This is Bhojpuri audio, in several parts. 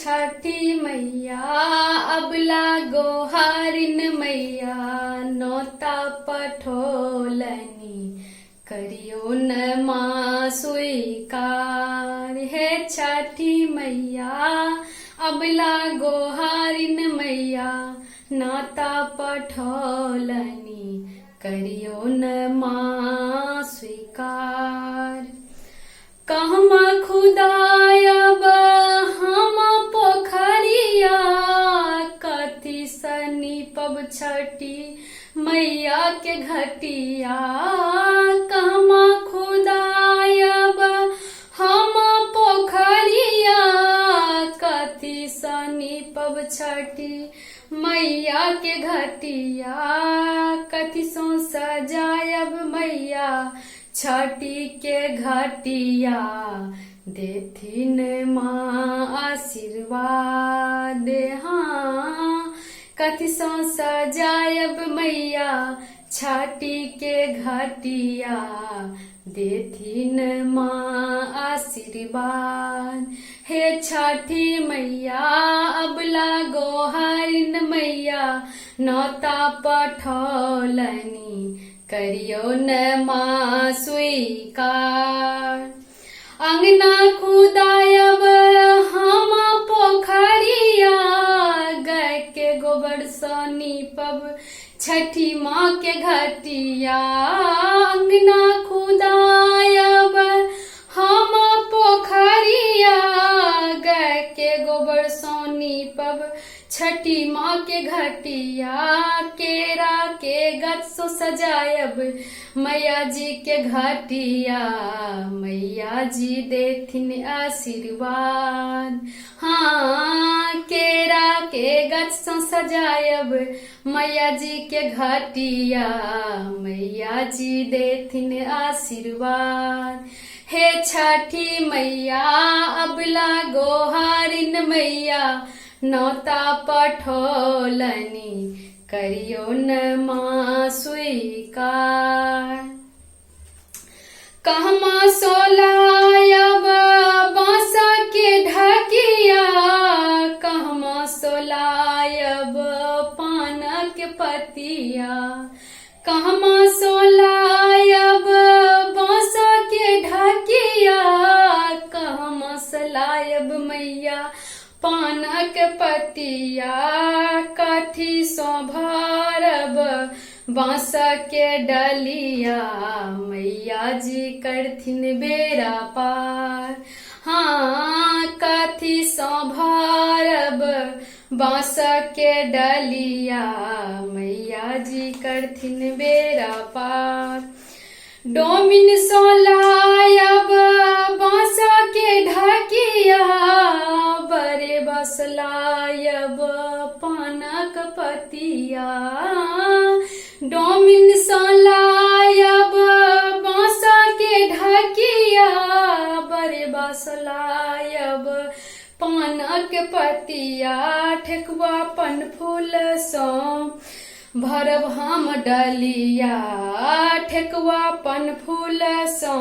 छठी मैया अबला गोहारिन मैया नोता पठोलनी करियो न माँ स्वीकार। हे छठी मैया अबला गोहारिन मैया नाता पठोलनी करियो न माँ स्वीकार। कहमा खुदायब हम पोखरिया कथी सनी पब छठी मैया के घटिया। कहमा खुदायब हम पोखरिया कथी सनी पब छठी मैया के घटिया। कथी सो सजायब मैया छठी के घटिया देथिन माँ आशीर्वाद। हाँ कथी सो सजायब मैया छठी के घटिया देथिन माँ आशीर्वाद। हे छठी मैया अबला गोहारिन मैया नौता पठोलनी करियो न माँ स्वीकार। अंगना खुदायब हम पोखरिया गाय के गोबर सनी पब छठी माँ के घटिया। अंगना खुदायब हम पोखरिया गाय के गोबर सोनी पब छठी माँ के घटिया। केरा के गछ सो सजायब मैया जी के घटिया मैया जी देथिन आशीर्वाद। हाँ केरा के गछ सो सजायब मैया जी के घटिया मैया जी देथिन आशीर्वाद। हे छठी मैया अबला गोहारिन मैया नौता पठोलनी करियो न माँ स्वीकार। कहमा सोलायब बांसा के ढकिया कहमा सोलायब पान के पतिया। कहमा सोलायब बांसा के ढकिया कहमा सोलायब मैया पानक पतिया। कथी सो भरब बांस के डलिया मैया जी करथिन बेरा पार। हाँ कथी सो भरब बांस के डलिया मैया जी करथिन बेरा पार। डोमिन सोलायब बांस के ढकिया बरे बसलायब पानक पतिया। डोमिन सोलायब बांस के ढकिया बरे बसलायब पानक पतिया। ठेकुआ पन फूल सो भरब हम डलिया ठेकुआ पन फूल सो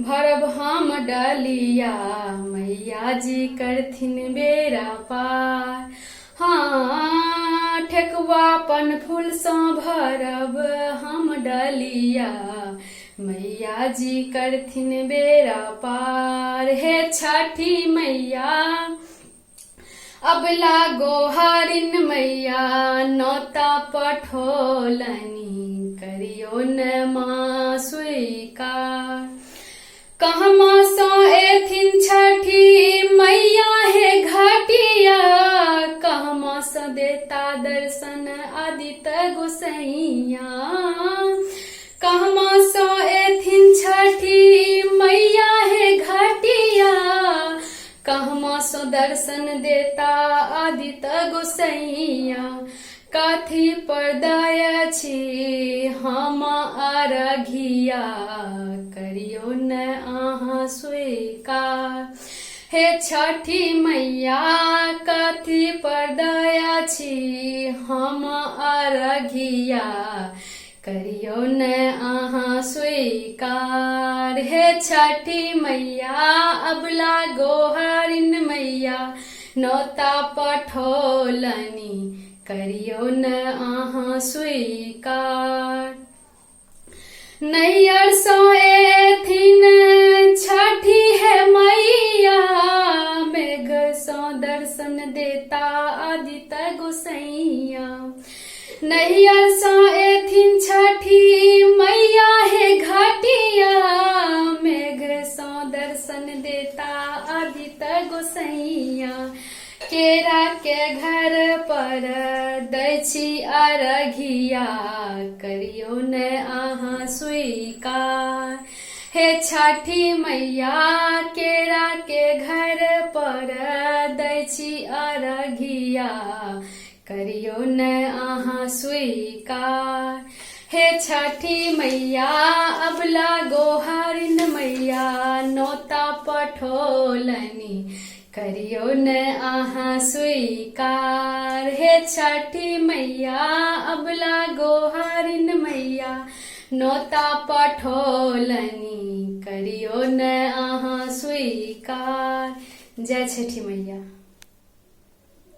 भरब हम डलिया मैया जी करथिन बेरा पार। हाँ ठेकुआ पन फूल सो भरब हम डलिया मैया जी करथिन बेरा पार। हे छठी मैया अबला गोहारिन मैया नौता पठोलनी करियो न माँ स्वीकार। कहमा सो एथिन छठी मैया हे घटिया कहमा सो देता दर्शन आदित्य गोसैया। कहमा सो एथिन छठी मैया हे घटिया कहमा सो दर्शन देता आदित्य गोसैया। कथी पर दया छी हम अरघिया करियो न अहाँ स्वीकार। हे छठी मैया कथी पर दया छी हम अरघिया करियो न अहाँ स्वीकार। हे छठी मैया अबला गोहारिन मैया नोता पठोलनी करियो न अहाँ स्वीकार। नैयर सो एथिन छठी है मैया, मेघ सो दर्शन देता आदित्य गोसैया। नैयर सो एथिन छठी मैया है घाटिया, मेघ सो दर्शन देता आदित्य गोसैया। केरा के घर पर दै छी अरघिया, करियो न अहाँ स्वीकार। हे छठी मैया केरा के घर पर दै छी अरघिया, करियो न अहाँ स्वीकार। हे छठी मैया अबला गोहारिन मैया, नोता पठोलनी करियो न अहाँ स्वीकार। हे छठी मैया अबला गोहारिन मैया, नोता पठोलनी करियो न अहाँ स्वीकार। जय छठी मैया।